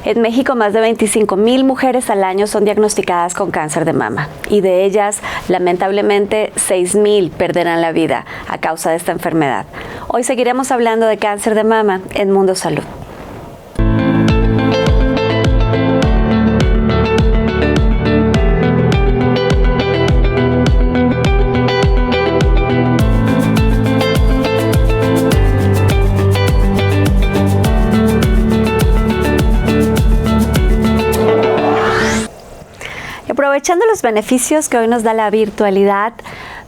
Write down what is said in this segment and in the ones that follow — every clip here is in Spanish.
En México, más de 25,000 mujeres al año son diagnosticadas con cáncer de mama y de ellas, lamentablemente, 6,000 perderán la vida a causa de esta enfermedad. Hoy seguiremos hablando de cáncer de mama en Mundo Salud. Aprovechando los beneficios que hoy nos da la virtualidad,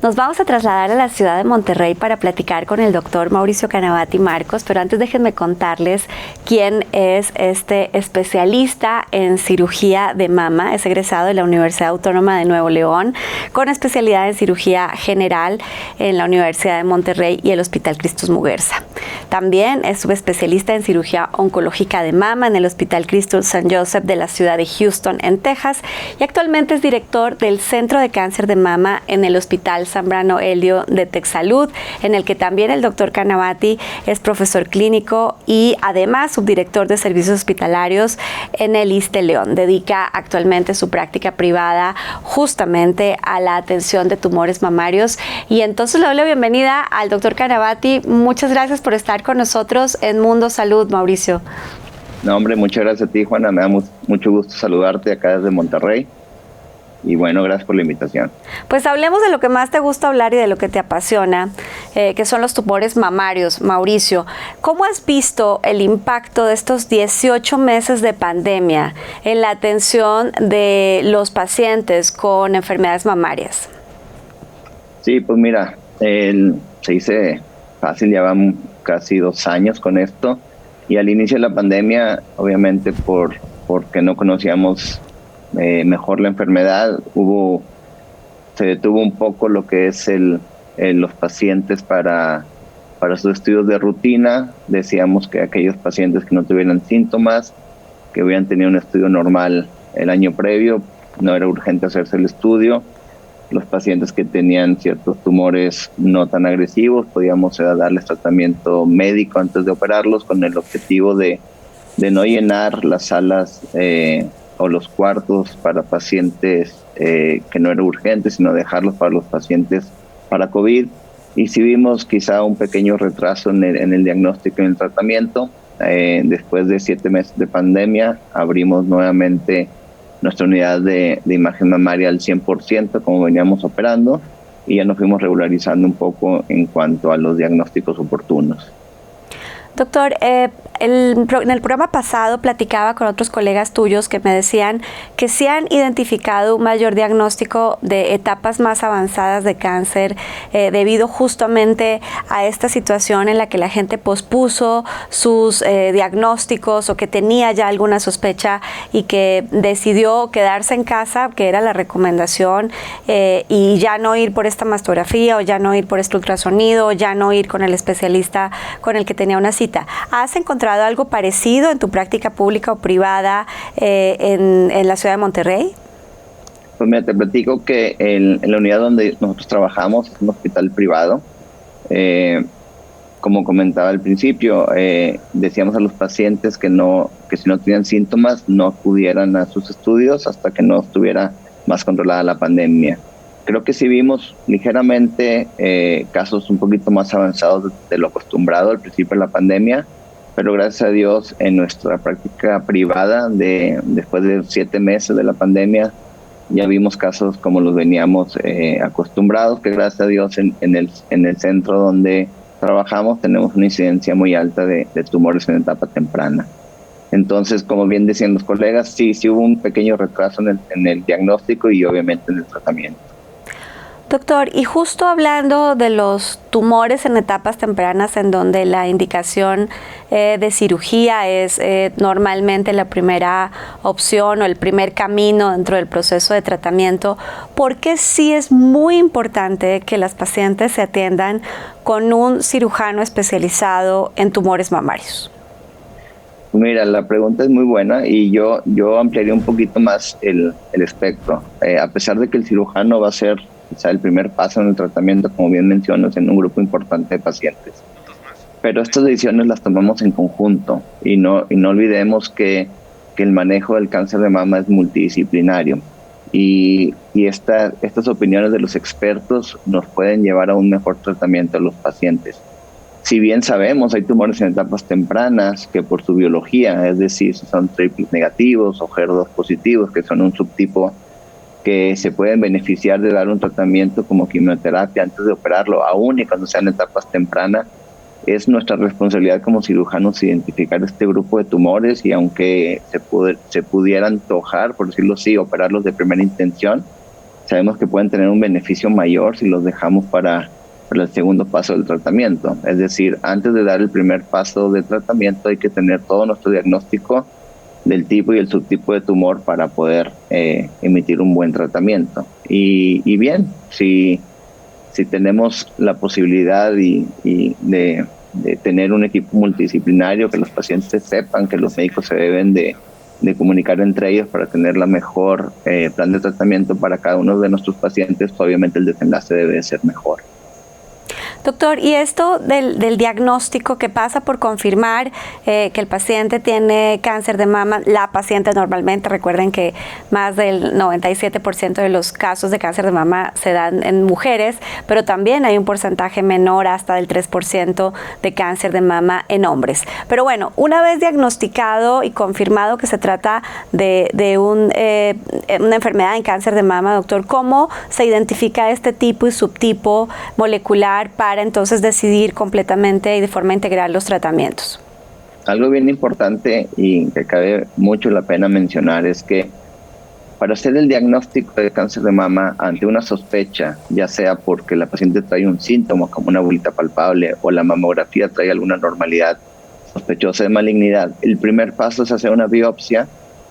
nos vamos a trasladar a la ciudad de Monterrey para platicar con el doctor Mauricio Canavati Marcos, pero antes déjenme contarles quién es este especialista en cirugía de mama. Es egresado de la Universidad Autónoma de Nuevo León, con especialidad en cirugía general en la Universidad de Monterrey y el Hospital Cristus Muguerza. También es subespecialista en cirugía oncológica de mama en el Hospital Cristus St. Joseph de la ciudad de Houston, en Texas, y actualmente es director del Centro de Cáncer de Mama en el Hospital Zambrano Elio de Texsalud, en el que también el doctor Canavati es profesor clínico y además subdirector de servicios hospitalarios en el ISSSTE León. Dedica actualmente su práctica privada justamente a la atención de tumores mamarios. Y entonces le doy la bienvenida al doctor Canavati. Muchas gracias por estar con nosotros en Mundo Salud, Mauricio. No, hombre, muchas gracias a ti, Juana. Me da mucho gusto saludarte acá desde Monterrey. Y bueno, gracias por la invitación. Pues hablemos de lo que más te gusta hablar y de lo que te apasiona, que son los tumores mamarios. Mauricio, ¿cómo has visto el impacto de estos 18 meses de pandemia en la atención de los pacientes con enfermedades mamarias? Sí, pues mira, se dice fácil, ya van casi 2 años con esto. Y al inicio de la pandemia, obviamente porque no conocíamos mejor la enfermedad, se detuvo un poco lo que es los pacientes para sus estudios de rutina. Decíamos que aquellos pacientes que no tuvieran síntomas, que hubieran tenido un estudio normal el año previo, no era urgente hacerse el estudio. Los pacientes que tenían ciertos tumores no tan agresivos, podíamos darles tratamiento médico antes de operarlos, con el objetivo de no llenar las salas o los cuartos para pacientes que no era urgente, sino dejarlos para los pacientes para COVID. Y si vimos quizá un pequeño retraso en el diagnóstico y en el tratamiento, después de 7 meses de pandemia, abrimos nuevamente nuestra unidad de imagen mamaria al 100%, como veníamos operando, y ya nos fuimos regularizando un poco en cuanto a los diagnósticos oportunos. Doctor, en el programa pasado platicaba con otros colegas tuyos que me decían que sí han identificado un mayor diagnóstico de etapas más avanzadas de cáncer debido justamente a esta situación en la que la gente pospuso sus diagnósticos o que tenía ya alguna sospecha y que decidió quedarse en casa, que era la recomendación, y ya no ir por esta mastografía o ya no ir por este ultrasonido o ya no ir con el especialista con el que tenía una cita. ¿Has encontrado algo parecido en tu práctica pública o privada en la ciudad de Monterrey? Pues mira, te platico que en la unidad donde nosotros trabajamos es un hospital privado. Como comentaba al principio, decíamos a los pacientes que si no tenían síntomas no acudieran a sus estudios hasta que no estuviera más controlada la pandemia. Creo que sí vimos ligeramente casos un poquito más avanzados de lo acostumbrado al principio de la pandemia, pero gracias a Dios en nuestra práctica privada, después de 7 meses de la pandemia, ya vimos casos como los veníamos acostumbrados, que gracias a Dios en el centro donde trabajamos tenemos una incidencia muy alta de tumores en etapa temprana. Entonces, como bien decían los colegas, sí hubo un pequeño retraso en el diagnóstico y obviamente en el tratamiento. Doctor, y justo hablando de los tumores en etapas tempranas en donde la indicación de cirugía es normalmente la primera opción o el primer camino dentro del proceso de tratamiento, ¿por qué sí es muy importante que las pacientes se atiendan con un cirujano especializado en tumores mamarios? Mira, la pregunta es muy buena y yo ampliaría un poquito más el espectro. A pesar de que el cirujano va a ser quizá el primer paso en el tratamiento, como bien mencionas, en un grupo importante de pacientes. Pero estas decisiones las tomamos en conjunto y no olvidemos que que el manejo del cáncer de mama es multidisciplinario y estas opiniones de los expertos nos pueden llevar a un mejor tratamiento a los pacientes. Si bien sabemos, hay tumores en etapas tempranas que por su biología, es decir, si son triples negativos o HER2 positivos, que son un subtipo que se pueden beneficiar de dar un tratamiento como quimioterapia antes de operarlo, aún y cuando sean etapas tempranas, es nuestra responsabilidad como cirujanos identificar este grupo de tumores y aunque se pudiera antojar, por decirlo así, operarlos de primera intención, sabemos que pueden tener un beneficio mayor si los dejamos para el segundo paso del tratamiento. Es decir, antes de dar el primer paso de tratamiento hay que tener todo nuestro diagnóstico del tipo y el subtipo de tumor para poder emitir un buen tratamiento. Y bien, si tenemos la posibilidad de tener un equipo multidisciplinario, que los pacientes sepan que los médicos se deben de comunicar entre ellos para tener la mejor plan de tratamiento para cada uno de nuestros pacientes, obviamente el desenlace debe ser mejor. Doctor, y esto del diagnóstico que pasa por confirmar que el paciente tiene cáncer de mama, la paciente normalmente, recuerden que más del 97% de los casos de cáncer de mama se dan en mujeres, pero también hay un porcentaje menor, hasta del 3% de cáncer de mama en hombres. Pero bueno, una vez diagnosticado y confirmado que se trata de una enfermedad en cáncer de mama, doctor, ¿cómo se identifica este tipo y subtipo molecular para entonces decidir completamente y de forma integral los tratamientos? Algo bien importante y que cabe mucho la pena mencionar es que para hacer el diagnóstico de cáncer de mama ante una sospecha, ya sea porque la paciente trae un síntoma como una bolita palpable o la mamografía trae alguna normalidad sospechosa de malignidad, el primer paso es hacer una biopsia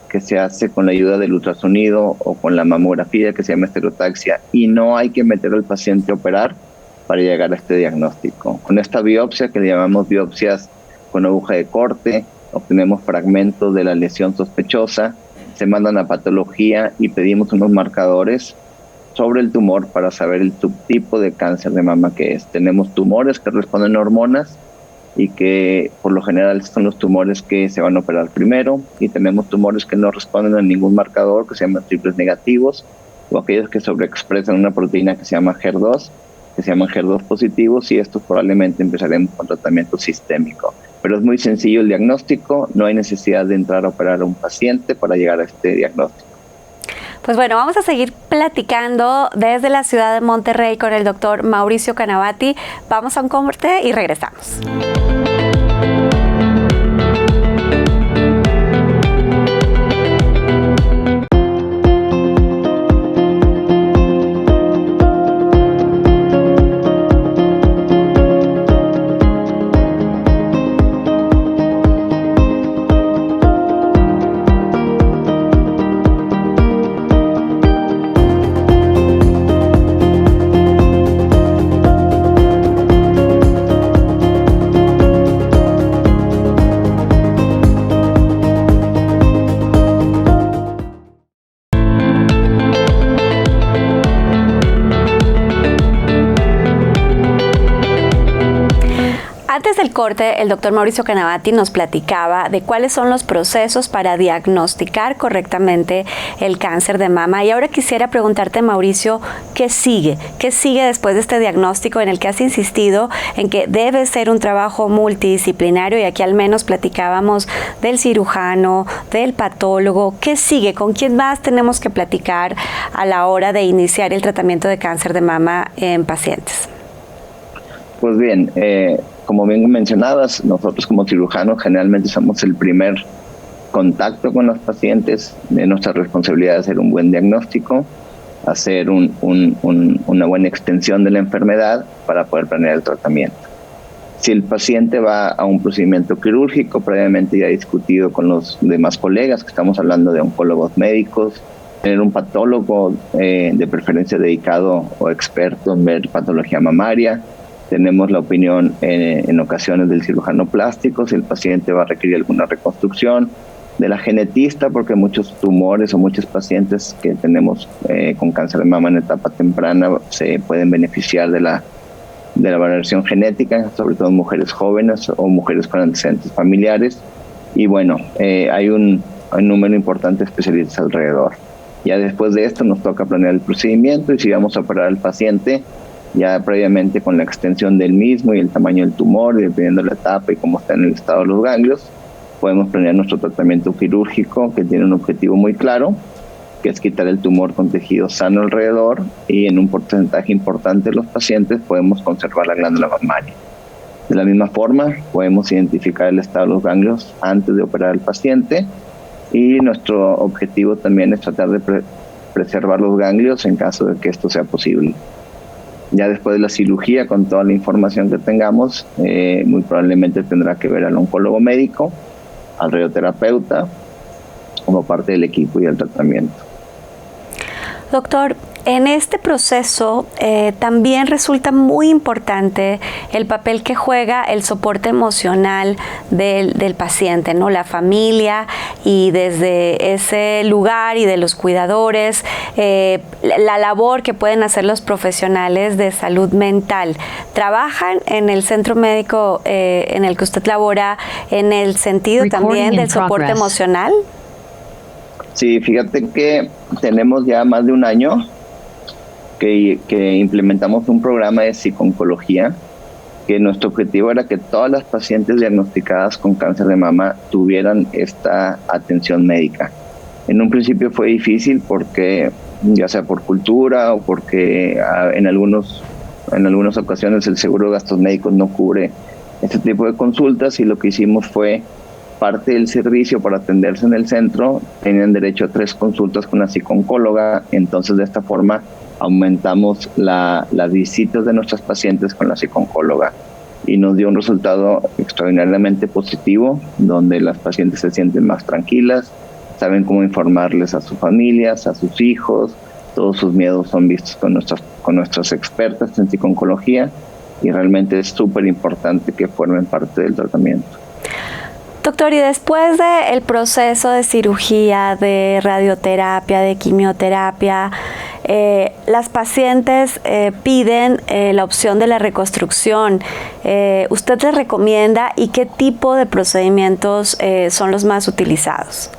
que se hace con la ayuda del ultrasonido o con la mamografía que se llama estereotaxia, y no hay que meter al paciente a operar para llegar a este diagnóstico. Con esta biopsia, que le llamamos biopsias con aguja de corte, obtenemos fragmentos de la lesión sospechosa, se mandan a patología y pedimos unos marcadores sobre el tumor para saber el subtipo de cáncer de mama que es. Tenemos tumores que responden a hormonas y que por lo general son los tumores que se van a operar primero, y tenemos tumores que no responden a ningún marcador, que se llaman triples negativos, o aquellos que sobreexpresan una proteína que se llama HER2, que se llaman HER2 positivos, y estos probablemente empezaremos con tratamiento sistémico. Pero es muy sencillo el diagnóstico, no hay necesidad de entrar a operar a un paciente para llegar a este diagnóstico. Pues bueno, vamos a seguir platicando desde la ciudad de Monterrey con el doctor Mauricio Canavati. Vamos a un corte y regresamos. Antes del corte, el doctor Mauricio Canavati nos platicaba de cuáles son los procesos para diagnosticar correctamente el cáncer de mama. Y ahora quisiera preguntarte, Mauricio, ¿qué sigue? ¿Qué sigue después de este diagnóstico en el que has insistido en que debe ser un trabajo multidisciplinario? Y aquí al menos platicábamos del cirujano, del patólogo. ¿Qué sigue? ¿Con quién más tenemos que platicar a la hora de iniciar el tratamiento de cáncer de mama en pacientes? Pues bien, como bien mencionabas, nosotros como cirujanos generalmente somos el primer contacto con los pacientes. De nuestra responsabilidad hacer un buen diagnóstico, hacer una buena extensión de la enfermedad para poder planear el tratamiento. Si el paciente va a un procedimiento quirúrgico, previamente ya discutido con los demás colegas, que estamos hablando de oncólogos médicos, tener un patólogo de preferencia dedicado o experto en ver patología mamaria. Tenemos la opinión en ocasiones del cirujano plástico, si el paciente va a requerir alguna reconstrucción, de la genetista, porque muchos tumores o muchos pacientes que tenemos con cáncer de mama en etapa temprana se pueden beneficiar de la valoración genética, sobre todo en mujeres jóvenes o mujeres con antecedentes familiares. Y bueno, hay un un número importante de especialistas alrededor. Ya después de esto nos toca planear el procedimiento y si vamos a operar al paciente, ya previamente con la extensión del mismo y el tamaño del tumor, y dependiendo de la etapa y cómo está en el estado de los ganglios, podemos planear nuestro tratamiento quirúrgico que tiene un objetivo muy claro, que es quitar el tumor con tejido sano alrededor, y en un porcentaje importante de los pacientes podemos conservar la glándula mamaria. De la misma forma, podemos identificar el estado de los ganglios antes de operar al paciente, y nuestro objetivo también es tratar de preservar los ganglios en caso de que esto sea posible. Ya después de la cirugía, con toda la información que tengamos, muy probablemente tendrá que ver al oncólogo médico, al radioterapeuta, como parte del equipo y del tratamiento. Doctor, en este proceso también resulta muy importante el papel que juega el soporte emocional del paciente, ¿no? La familia, y desde ese lugar y de los cuidadores, la labor que pueden hacer los profesionales de salud mental. ¿Trabajan en el centro médico en el que usted labora en el sentido también del soporte emocional? Sí, fíjate que tenemos ya más de un año que implementamos un programa de psico-oncología, que nuestro objetivo era que todas las pacientes diagnosticadas con cáncer de mama tuvieran esta atención médica. En un principio fue difícil porque, ya sea por cultura o porque en algunas ocasiones el seguro de gastos médicos no cubre este tipo de consultas, y lo que hicimos fue, parte del servicio para atenderse en el centro, tenían derecho a 3 consultas con una psico-oncóloga. Entonces, de esta forma aumentamos las visitas de nuestras pacientes con la psico-oncóloga, y nos dio un resultado extraordinariamente positivo, donde las pacientes se sienten más tranquilas, saben cómo informarles a sus familias, a sus hijos, todos sus miedos son vistos con nuestras expertas en psico-oncología, y realmente es súper importante que formen parte del tratamiento. Doctor, y después del proceso de cirugía, de radioterapia, de quimioterapia, las pacientes piden la opción de la reconstrucción. ¿Usted les recomienda y qué tipo de procedimientos son los más utilizados?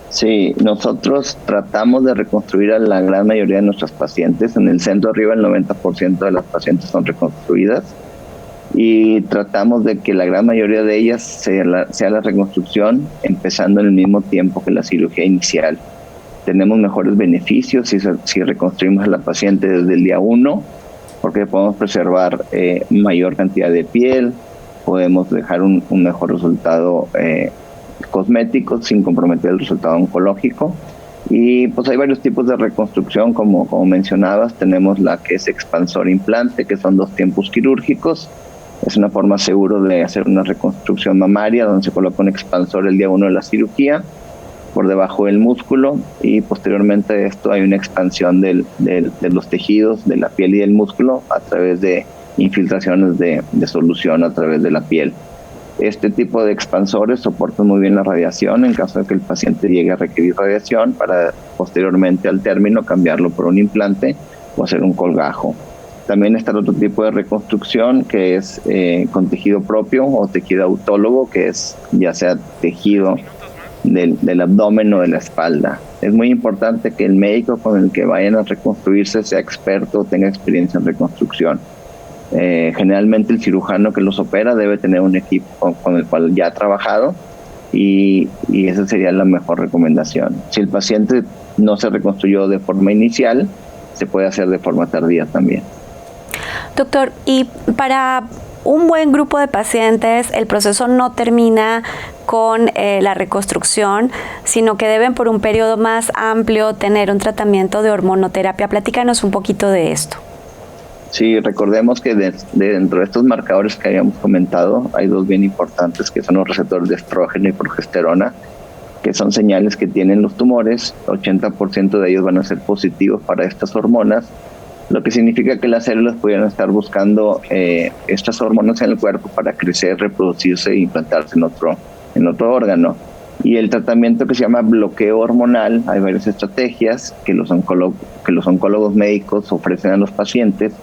Sí, nosotros tratamos de reconstruir a la gran mayoría de nuestras pacientes. En el centro arriba el 90% de las pacientes son reconstruidas, y tratamos de que la gran mayoría de ellas sea la reconstrucción empezando en el mismo tiempo que la cirugía inicial. Tenemos mejores beneficios si reconstruimos a la paciente desde el día 1, porque podemos preservar mayor cantidad de piel, podemos dejar un mejor resultado cosmético sin comprometer el resultado oncológico. Y pues hay varios tipos de reconstrucción, como mencionabas. Tenemos la que es expansor implante, que son 2 tiempos quirúrgicos. Es una forma segura de hacer una reconstrucción mamaria, donde se coloca un expansor el día 1 de la cirugía por debajo del músculo, y posteriormente a esto hay una expansión de los tejidos, de la piel y del músculo, a través de infiltraciones de solución a través de la piel. Este tipo de expansores soportan muy bien la radiación en caso de que el paciente llegue a requerir radiación, para posteriormente al término cambiarlo por un implante o hacer un colgajo. También está el otro tipo de reconstrucción, que es con tejido propio o tejido autólogo, que es ya sea tejido del abdomen o de la espalda. Es muy importante que el médico con el que vayan a reconstruirse sea experto o tenga experiencia en reconstrucción. Generalmente el cirujano que los opera debe tener un equipo con el cual ya ha trabajado, y esa sería la mejor recomendación. Si el paciente no se reconstruyó de forma inicial, se puede hacer de forma tardía también. Doctor, y para un buen grupo de pacientes el proceso no termina con la reconstrucción, sino que deben por un periodo más amplio tener un tratamiento de hormonoterapia. Platícanos un poquito de esto. Sí, recordemos que dentro de estos marcadores que habíamos comentado, hay 2 bien importantes, que son los receptores de estrógeno y progesterona, que son señales que tienen los tumores. 80% de ellos van a ser positivos para estas hormonas, lo que significa que las células pudieran estar buscando estas hormonas en el cuerpo para crecer, reproducirse e implantarse en otro órgano. Y el tratamiento que se llama bloqueo hormonal, hay varias estrategias que los oncólogos médicos ofrecen a los pacientes,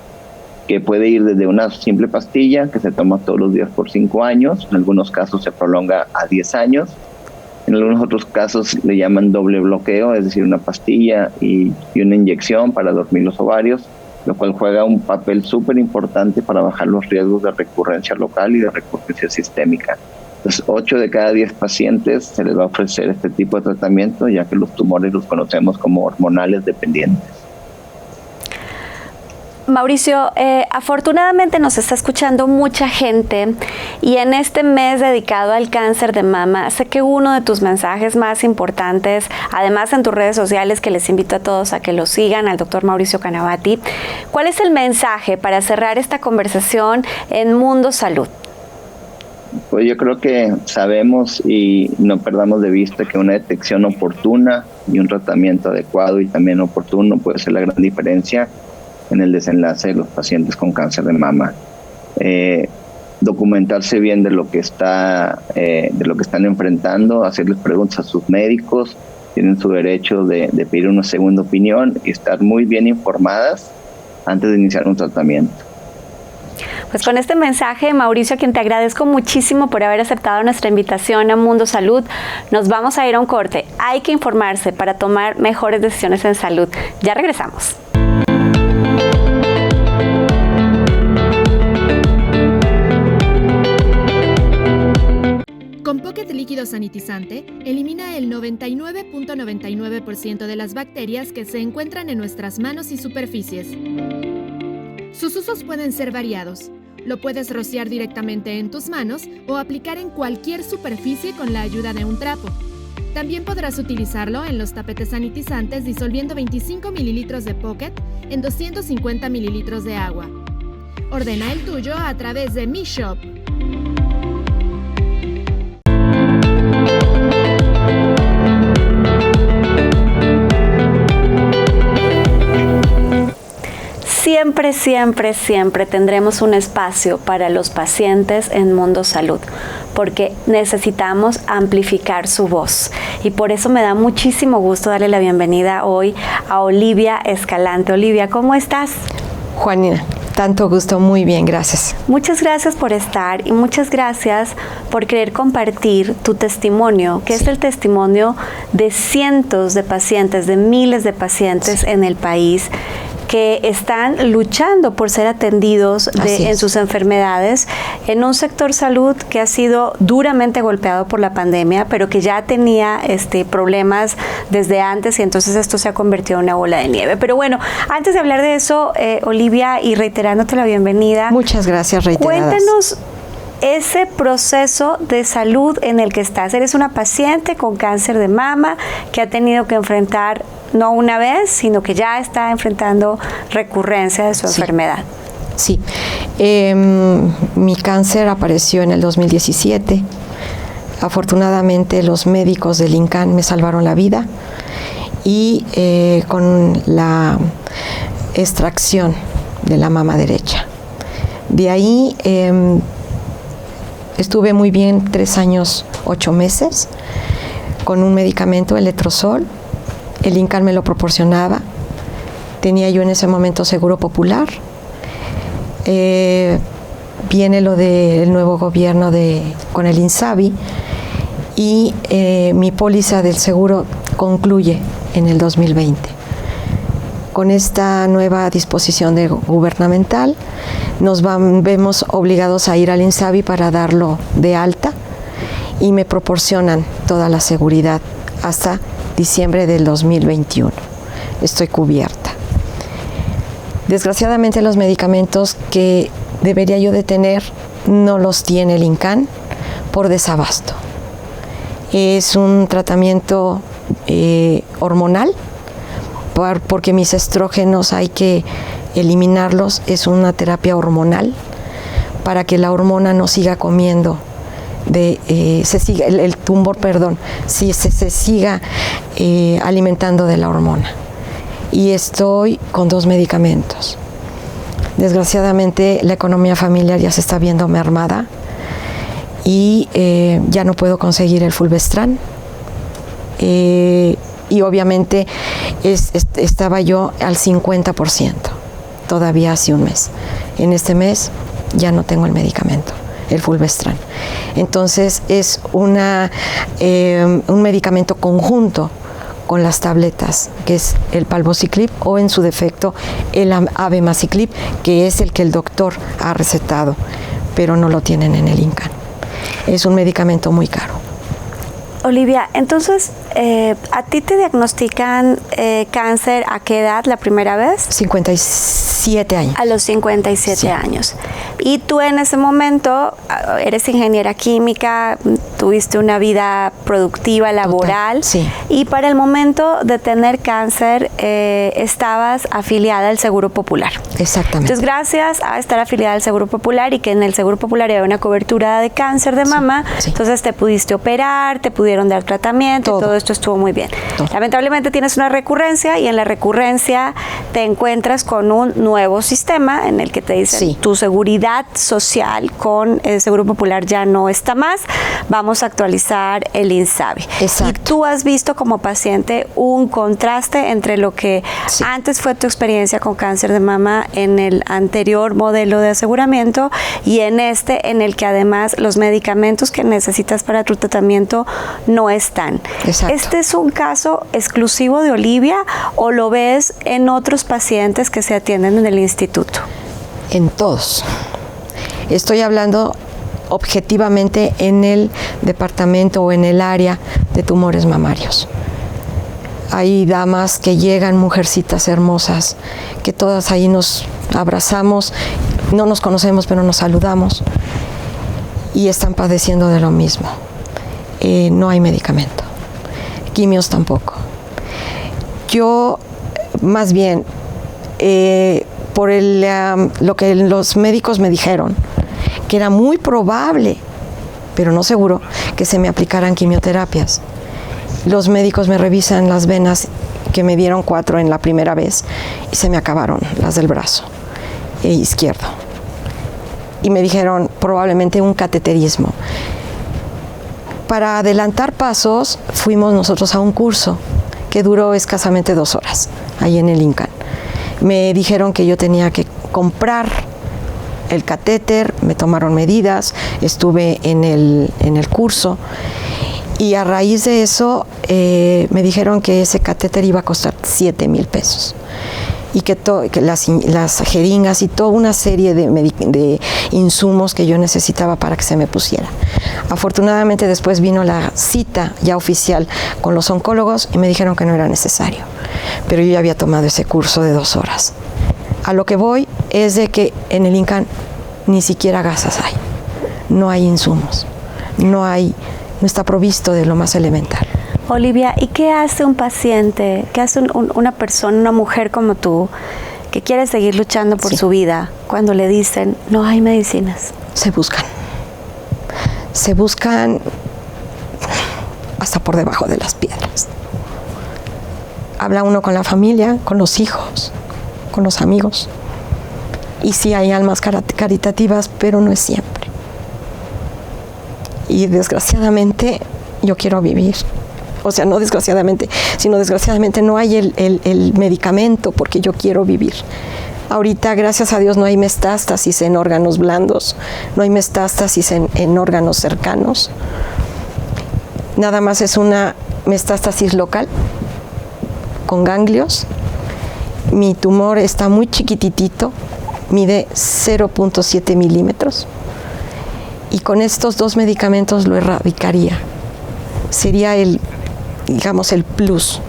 que puede ir desde una simple pastilla que se toma todos los días por 5 años, en algunos casos se prolonga a 10 años, En algunos otros casos le llaman doble bloqueo, es decir, una pastilla y una inyección para dormir los ovarios, lo cual juega un papel súper importante para bajar los riesgos de recurrencia local y de recurrencia sistémica. Entonces, 8 de cada 10 pacientes se les va a ofrecer este tipo de tratamiento, ya que los tumores los conocemos como hormonales dependientes. Mauricio, afortunadamente nos está escuchando mucha gente y en este mes dedicado al cáncer de mama, sé que uno de tus mensajes más importantes, además en tus redes sociales, que les invito a todos a que lo sigan, al doctor Mauricio Canavati, ¿cuál es el mensaje para cerrar esta conversación en Mundo Salud? Pues yo creo que sabemos y no perdamos de vista que una detección oportuna y un tratamiento adecuado y también oportuno puede ser la gran diferencia en el desenlace de los pacientes con cáncer de mama. Documentarse bien de lo que están enfrentando, hacerles preguntas a sus médicos, tienen su derecho de pedir una segunda opinión y estar muy bien informadas antes de iniciar un tratamiento. Pues con este mensaje, Mauricio, a quien te agradezco muchísimo por haber aceptado nuestra invitación a Mundo Salud, nos vamos a ir a un corte. Hay que informarse para tomar mejores decisiones en salud. Ya regresamos. Con Pocket líquido sanitizante, elimina el 99.99% de las bacterias que se encuentran en nuestras manos y superficies. Sus usos pueden ser variados. Lo puedes rociar directamente en tus manos o aplicar en cualquier superficie con la ayuda de un trapo. También podrás utilizarlo en los tapetes sanitizantes disolviendo 25 mililitros de Pocket en 250 mililitros de agua. Ordena el tuyo a través de Mi Shop. Siempre, siempre, siempre tendremos un espacio para los pacientes en Mundo Salud, porque necesitamos amplificar su voz. Y por eso me da muchísimo gusto darle la bienvenida hoy a Olivia Escalante. Olivia, ¿cómo estás? Juanina, tanto gusto, muy bien, gracias. Muchas gracias por estar y muchas gracias por querer compartir tu testimonio, que es el testimonio de cientos de pacientes, de miles de pacientes en el país que están luchando por ser atendidos en sus enfermedades en un sector salud que ha sido duramente golpeado por la pandemia, pero que ya tenía problemas desde antes y entonces esto se ha convertido en una bola de nieve. Pero bueno, antes de hablar de eso, Olivia, y reiterándote la bienvenida. Muchas gracias, reiteradas. Cuéntanos ese proceso de salud en el que estás. Eres una paciente con cáncer de mama que ha tenido que enfrentar no una vez, sino que ya está enfrentando recurrencia de su enfermedad. Sí, mi cáncer apareció en el 2017. Afortunadamente los médicos del INCAN me salvaron la vida y con la extracción de la mama derecha. De ahí estuve muy bien 3 años, 8 meses con un medicamento, el letrozol. El INCAN me lo proporcionaba. Tenía yo en ese momento seguro popular. Viene lo del nuevo gobierno con el INSABI y mi póliza del seguro concluye en el 2020. Con esta nueva disposición gubernamental nos vemos obligados a ir al INSABI para darlo de alta y me proporcionan toda la seguridad hasta diciembre del 2021. Estoy cubierta. Desgraciadamente los medicamentos que debería yo de tener no los tiene el INCAN por desabasto. Es un tratamiento hormonal porque mis estrógenos hay que eliminarlos. Es una terapia hormonal para que la hormona no siga comiendo. El tumor, se siga alimentando de la hormona. Y estoy con 2 medicamentos. Desgraciadamente la economía familiar ya se está viendo mermada y ya no puedo conseguir el fulvestrán. Y obviamente estaba yo al 50%, todavía hace un mes. En este mes ya no tengo el medicamento. el fulvestrán. Entonces es un medicamento conjunto con las tabletas, que es el palbociclib o en su defecto el abemaciclib, que es el que el doctor ha recetado, pero no lo tienen en el INCAN. Es un medicamento muy caro. Olivia, entonces, ¿a ti te diagnostican cáncer a qué edad la primera vez? 57 años. A los 57 Sí. años. Y tú en ese momento eres ingeniera química, tuviste una vida productiva, laboral. Total, sí. Y para el momento de tener cáncer, estabas afiliada al Seguro Popular. Exactamente. Entonces, gracias a estar afiliada al Seguro Popular y que en el Seguro Popular había una cobertura de cáncer de mama, sí. entonces te pudiste operar, te pudieron dar tratamiento, todo esto estuvo muy bien. Todo. Lamentablemente tienes una recurrencia y en la recurrencia te encuentras con un nuevo sistema en el que te dicen Sí. tu seguridad social con el Seguro Popular ya no está más, vamos a actualizar el INSABI. Exacto. Y tú has visto como paciente un contraste entre lo que Sí. antes fue tu experiencia con cáncer de mama en el anterior modelo de aseguramiento y en este en el que además los medicamentos que necesitas para tu tratamiento no están. Exacto. ¿Este es un caso exclusivo de Olivia o lo ves en otros pacientes que se atienden en el instituto? En todos. Estoy hablando objetivamente en el departamento o en el área de tumores mamarios. Hay damas que llegan, mujercitas hermosas, que todas ahí nos abrazamos, no nos conocemos pero nos saludamos y están padeciendo de lo mismo. No hay medicamento, quimios tampoco. Yo, más bien, por lo que los médicos me dijeron, que era muy probable, pero no seguro, que se me aplicaran quimioterapias. Los médicos me revisan las venas, que me dieron 4 en la primera vez, y se me acabaron las del brazo izquierdo. Y me dijeron probablemente un cateterismo. Para adelantar pasos, fuimos nosotros a un curso que duró escasamente 2 horas, ahí en el INCAN. Me dijeron que yo tenía que comprar el catéter, me tomaron medidas, estuve en el curso y a raíz de eso me dijeron que ese catéter iba a costar 7,000 pesos y que las jeringas y toda una serie de insumos que yo necesitaba para que se me pusiera. Afortunadamente después vino la cita ya oficial con los oncólogos y me dijeron que no era necesario, pero yo ya había tomado ese curso de 2 horas. A lo que voy es de que en el INCAN ni siquiera gasas hay, no hay insumos, no está provisto de lo más elemental. Olivia, ¿y qué hace un paciente, qué hace una persona, una mujer como tú, que quiere seguir luchando por su vida cuando le dicen no hay medicinas? Se buscan hasta por debajo de las piedras. Habla uno con la familia, con los hijos, con los amigos. Y sí hay almas caritativas, pero no es siempre. Y desgraciadamente yo quiero vivir. O sea, no desgraciadamente, sino desgraciadamente no hay el medicamento porque yo quiero vivir. Ahorita, gracias a Dios, no hay metástasis en órganos blandos, no hay metástasis en órganos cercanos. Nada más es una metástasis local con ganglios. Mi tumor está muy chiquititito, mide 0.7 milímetros y con estos 2 medicamentos lo erradicaría. Sería el plus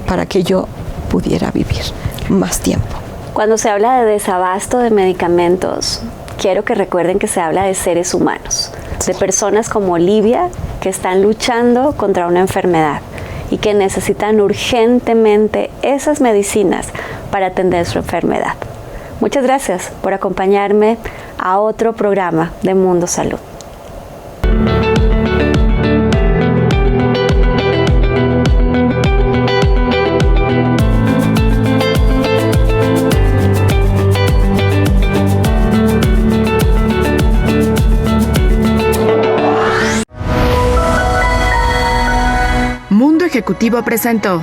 para que yo pudiera vivir más tiempo. Cuando se habla de desabasto de medicamentos, quiero que recuerden que se habla de seres humanos, de personas como Olivia que están luchando contra una enfermedad y que necesitan urgentemente esas medicinas para atender su enfermedad. Muchas gracias por acompañarme a otro programa de Mundo Salud. Mundo Ejecutivo presentó